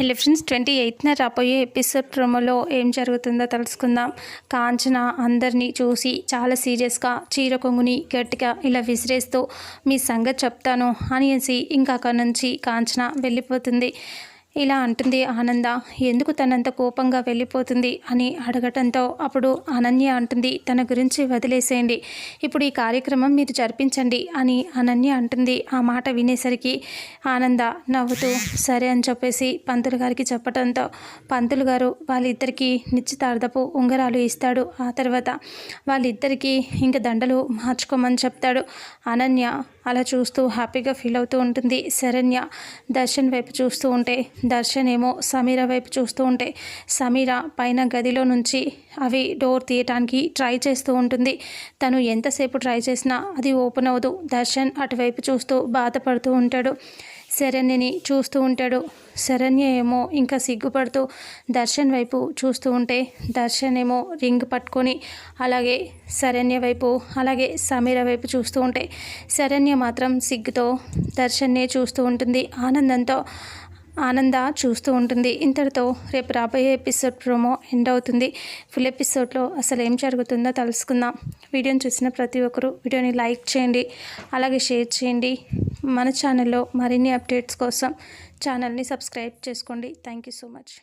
Hello friends, 28న రాబోయే episode ప్రోమోలో ఏం జరుగుతుందో తెలుసుకుందాం. కాంచన అందరినీ చూసి చాలా సీరియస్గా చీర కొంగుని గట్టిగా ఇలా విసిరేస్తూ మీ సంగతి చెప్తాను అనేసి ఇంకా అక్కడి నుంచి కాంచన వెళ్ళిపోతుంది. ఇలా అంటుంది ఆనంద. ఎందుకు తనంత కోపంగా వెళ్ళిపోతుంది అని అడగటంతో అప్పుడు అనన్య అంటుంది, తన గురించి వదిలేసేయండి, ఇప్పుడు ఈ కార్యక్రమం మీరు జరిపించండి అని అనన్య అంటుంది. ఆ మాట వినేసరికి ఆనంద నవ్వుతూ సరే అని చెప్పేసి పంతులు గారికి చెప్పడంతో పంతులు గారు వాళ్ళిద్దరికీ నిశ్చితార్థపు ఉంగరాలు ఇస్తాడు. ఆ తర్వాత వాళ్ళిద్దరికీ ఇంకా దండలు మార్చుకోమని చెప్తాడు. అనన్య అలా చూస్తూ హ్యాపీగా ఫీల్ అవుతూ ఉంటుంది. శరణ్య దర్శన్ వైపు చూస్తూ ఉంటే, దర్శన్ ఏమో సమీర వైపు చూస్తూ ఉంటే, సమీర పైన గదిలో నుంచి అవి డోర్ తీయటానికి ట్రై చేస్తూ ఉంటుంది. తను ఎంతసేపు ట్రై చేసినా అది ఓపెన్ అవ్వదు. దర్శన్ అటువైపు చూస్తూ బాధపడుతూ ఉంటాడు. శరణ్యని చూస్తూ ఉంటాడు. శరణ్య ఏమో ఇంకా సిగ్గుపడుతూ దర్శన్ వైపు చూస్తూ ఉంటే, దర్శన్ ఏమో రింగ్ పట్టుకొని అలాగే శరణ్య వైపు అలాగే సమీర వైపు చూస్తూ ఉంటే, శరణ్య మాత్రం సిగ్గుతో దర్శన్నే చూస్తూ ఉంటుంది. ఆనంద చూస్తూ ఉంటుంది. ఇంతటితో రేపు రాబోయే ఎపిసోడ్ ప్రోమో ఎండ్ అవుతుంది. ఫుల్ ఎపిసోడ్లో అసలు ఏం జరుగుతుందో తెలుసుకుందాం. వీడియోని చూసిన ప్రతి ఒక్కరూ వీడియోని లైక్ చేయండి, అలాగే షేర్ చేయండి. మన ఛానల్లో మరిన్ని అప్డేట్స్ కోసం ఛానల్ని సబ్స్క్రైబ్ చేసుకోండి. Thank you so much.